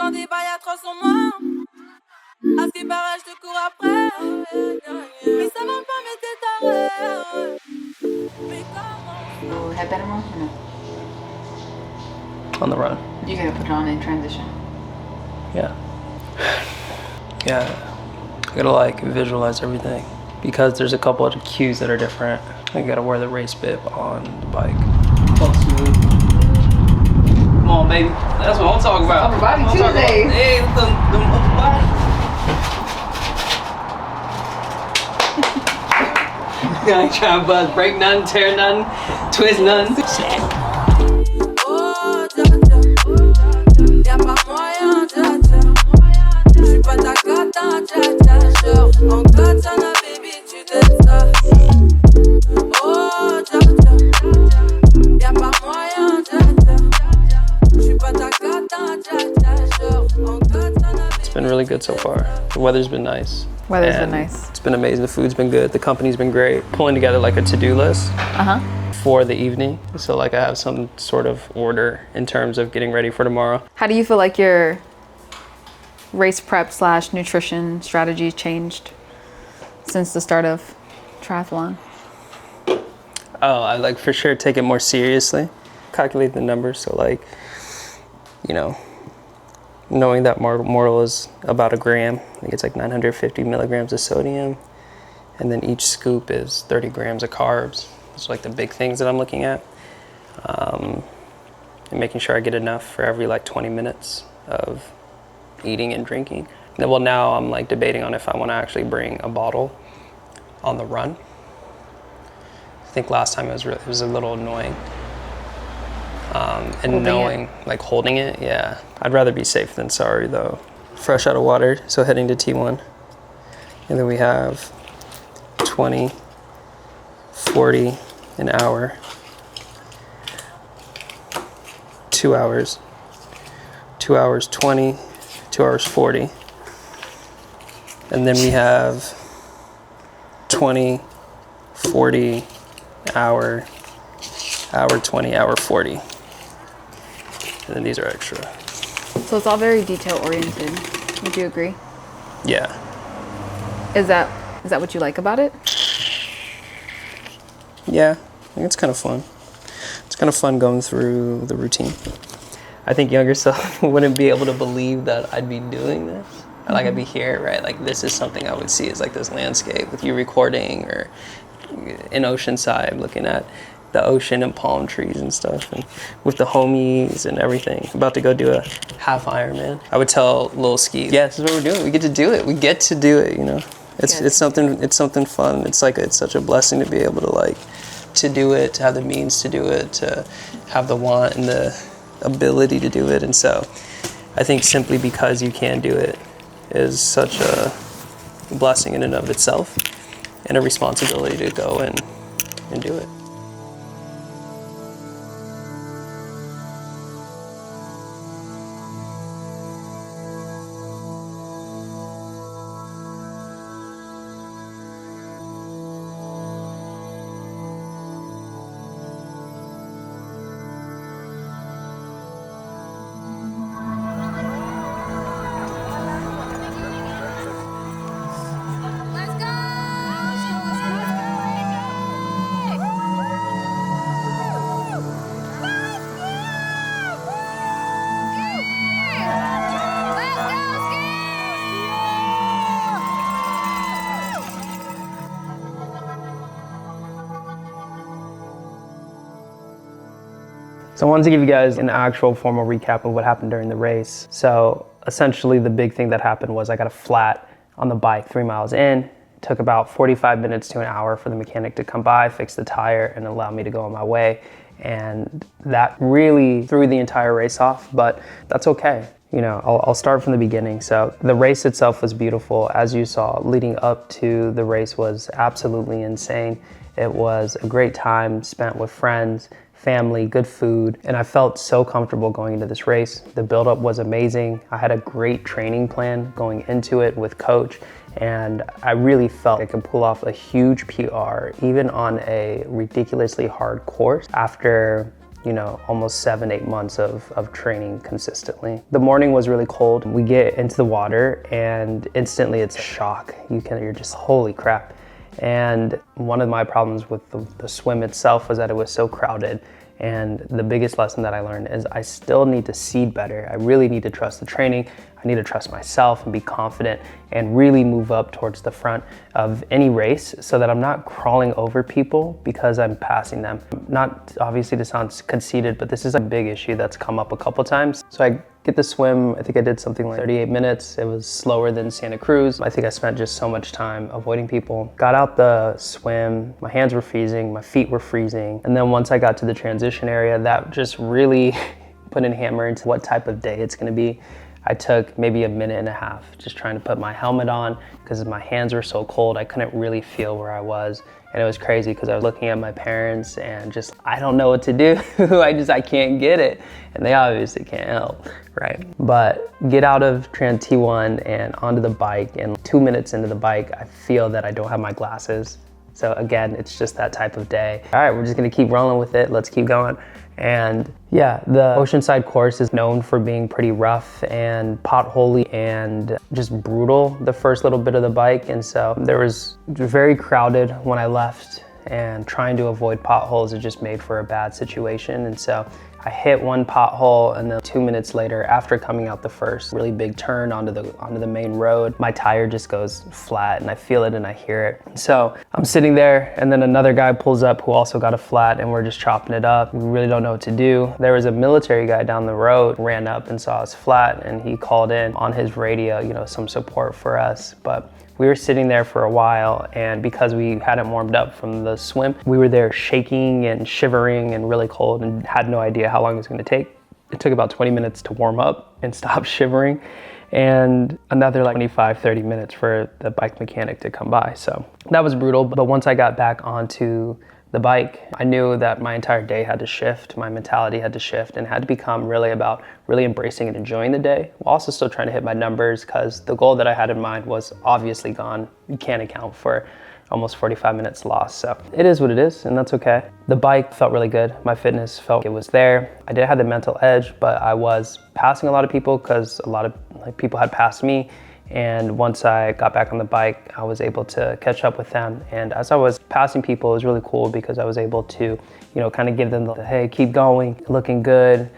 j'entends des bails atroces en moi. À ce qui paraît, je te cours après. Mais ça va pas, mais t'es taré. Mais comment? Headband on or no? On the run. You gotta put it on in transition. Yeah. Yeah. I gotta like visualize everything because there's a couple of cues that are different. I gotta wear the race bib on the bike. Oh, smooth. Come on, baby. That's what I'm talking about. Upper body Tuesdays. Hey, the upper body. I ain't trying to buzz, break nothing, tear nothing, twist nothing. Oh, dja dja, y'a pas moyen, dja dja. J'suis pas ta cata, dja dja. Genre, en katana, baby, tu détestes. Oh, dja dja, y'a pas moyen, dja dja. J'suis pas ta cata, dja dja. Genre, en katana. It's been really good so far. The weather's been nice. Weather's been nice. It's been amazing. The food's been good. The company's been great. Pulling together like a to-do list for the evening. So like I have some sort of order in terms of getting ready for tomorrow. How do you feel like your race prep / nutrition strategy changed since the start of triathlon? Oh, I like for sure take it more seriously. Calculate the numbers. So like, you know, knowing that mortal is about a gram. I think it's like 950 milligrams of sodium. And then each scoop is 30 grams of carbs. It's like the big things that I'm looking at. And making sure I get enough for every like 20 minutes of eating and drinking. Well, now I'm like debating on if I want to actually bring a bottle on the run. I think last time it was a little annoying. And knowing, like holding it, yeah. I'd rather be safe than sorry though. Fresh out of water, so heading to T1. And then we have 20, 40 an hour, 2 hours, 2 hours 20, 2 hours 40. And then we have 20, 40, hour 20, hour 40. And then these are extra. So it's all very detail oriented. Would you agree? Yeah. Is that what you like about it? Yeah, I think it's kind of fun. It's kind of fun going through the routine. I think younger self wouldn't be able to believe that I'd be doing this. Like I'd be here, right? Like this is something I would see as like this landscape with you recording or in Oceanside looking at the ocean and palm trees and stuff and with the homies and everything. About to go do a half Ironman. I would tell Lil Ski, yeah, this is what we're doing. We get to do it. We get to do it, you know. It's something fun. It's such a blessing to be able to like to do it, to have the means to do it, to have the want and the ability to do it. And so I think simply because you can do it is such a blessing in and of itself and a responsibility to go and do it. So I wanted to give you guys an actual formal recap of what happened during the race. So essentially the big thing that happened was I got a flat on the bike 3 miles in. It took about 45 minutes to an hour for the mechanic to come by, fix the tire, and allow me to go on my way. And that really threw the entire race off, but that's okay. You know, I'll start from the beginning. So the race itself was beautiful. As you saw, leading up to the race was absolutely insane. It was a great time spent with friends, family, good food, and I felt so comfortable going into this race. The buildup was amazing. I had a great training plan going into it with coach, and I really felt I could pull off a huge PR even on a ridiculously hard course after almost 7-8 months of training consistently. The morning was really cold. We get into the water and instantly it's a shock. You're just, holy crap. And one of my problems with the swim itself was that it was so crowded. And the biggest lesson that I learned is I still need to seed better. I really need to trust the training. I need to trust myself and be confident and really move up towards the front of any race so that I'm not crawling over people because I'm passing them. Not obviously to sound conceited, but this is a big issue that's come up a couple times. So I get the swim, I think I did something like 38 minutes. It was slower than Santa Cruz. I think I spent just so much time avoiding people. Got out the swim, my hands were freezing, my feet were freezing. And then once I got to the transition area, that just really put a hammer into what type of day it's gonna be. I took maybe a minute and a half just trying to put my helmet on because my hands were so cold, I couldn't really feel where I was. And it was crazy because I was looking at my parents and just, I don't know what to do. I can't get it. And they obviously can't help, right? But get out of Tran T1 and onto the bike, and 2 minutes into the bike, I feel that I don't have my glasses. So again, it's just that type of day. All right, we're just gonna keep rolling with it. Let's keep going. And yeah, the Oceanside course is known for being pretty rough and potholy and just brutal the first little bit of the bike. And so it was very crowded when I left, and trying to avoid potholes, it just made for a bad situation. And so I hit one pothole, and then 2 minutes later, after coming out the first really big turn onto the main road, my tire just goes flat, and I feel it and I hear it. So I'm sitting there, and then another guy pulls up who also got a flat, and we're just chopping it up. We really don't know what to do. There was a military guy down the road, ran up and saw us flat, and he called in on his radio, some support for us. But we were sitting there for a while, and because we hadn't warmed up from the swim, we were there shaking and shivering and really cold and had no idea how long it was going to take. It took about 20 minutes to warm up and stop shivering, and another like 25, 30 minutes for the bike mechanic to come by. So that was brutal. But once I got back onto the bike, I knew that my entire day had to shift, my mentality had to shift, and had to become really about really embracing and enjoying the day, while also still trying to hit my numbers, because the goal that I had in mind was obviously gone. You can't account for almost 45 minutes lost. So it is what it is, and that's okay. The bike felt really good. My fitness felt it was there. I did have the mental edge, but I was passing a lot of people because a lot of people had passed me. And once I got back on the bike, I was able to catch up with them. And as I was passing people, it was really cool because I was able to, kind of give them the, hey, keep going, looking good,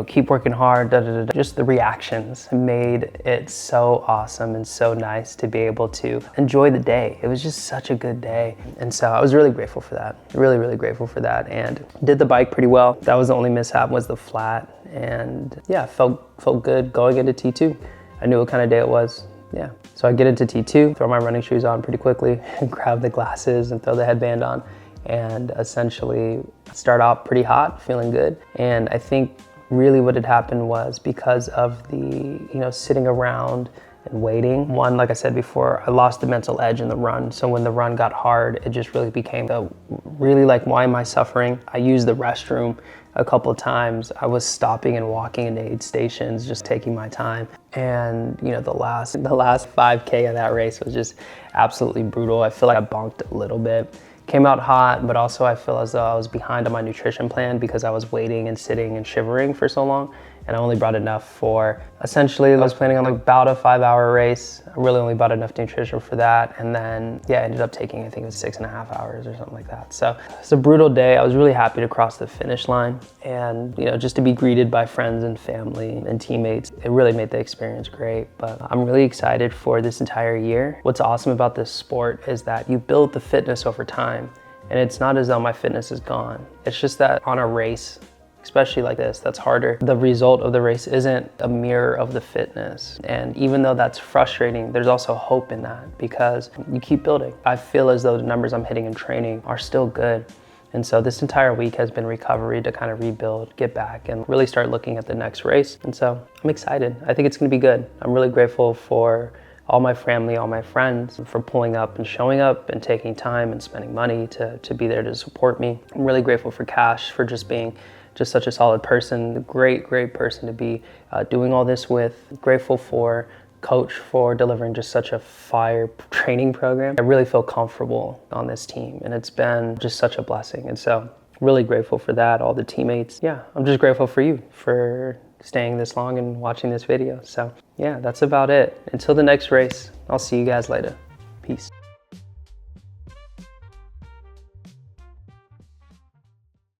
keep working hard, da, da, da. Just the reactions made it so awesome and so nice to be able to enjoy the day. It was just such a good day. And so I was really grateful for that, really, really grateful for that, and did the bike pretty well. That was the only mishap, was the flat. And yeah, felt good going into T2. I knew what kind of day it was. Yeah, so I get into T2, throw my running shoes on pretty quickly, and grab the glasses and throw the headband on, and essentially start out pretty hot, feeling good. And I think really what had happened was because of the, sitting around and waiting. One, like I said before, I lost the mental edge in the run. So when the run got hard, it just really became why am I suffering? I used the restroom a couple of times. I was stopping and walking in aid stations, just taking my time. And the last 5K of that race was just absolutely brutal. I feel like I bonked a little bit. Came out hot, but also I feel as though I was behind on my nutrition plan because I was waiting and sitting and shivering for so long. And I only brought enough for, essentially I was planning on about a 5-hour race. I really only brought enough nutrition for that. And then, I ended up taking, I think it was 6.5 hours or something like that. So it's a brutal day. I was really happy to cross the finish line. And, just to be greeted by friends and family and teammates, it really made the experience great. But I'm really excited for this entire year. What's awesome about this sport is that you build the fitness over time. And it's not as though my fitness is gone. It's just that on a race, especially like this, that's harder. The result of the race isn't a mirror of the fitness. And even though that's frustrating, there's also hope in that because you keep building. I feel as though the numbers I'm hitting in training are still good. And so this entire week has been recovery to kind of rebuild, get back, and really start looking at the next race. And so I'm excited. I think it's gonna be good. I'm really grateful for all my family, all my friends for pulling up and showing up and taking time and spending money to be there to support me. I'm really grateful for Cash for just being such a solid person, a great person to be doing all this with. Grateful for Coach for delivering just such a fire training program. I really feel comfortable on this team, and it's been just such a blessing. And so Really grateful for that, all the teammates. Yeah, I'm just grateful for you for staying this long and watching this video. So yeah, that's about it. Until the next race, I'll see you guys later. Peace.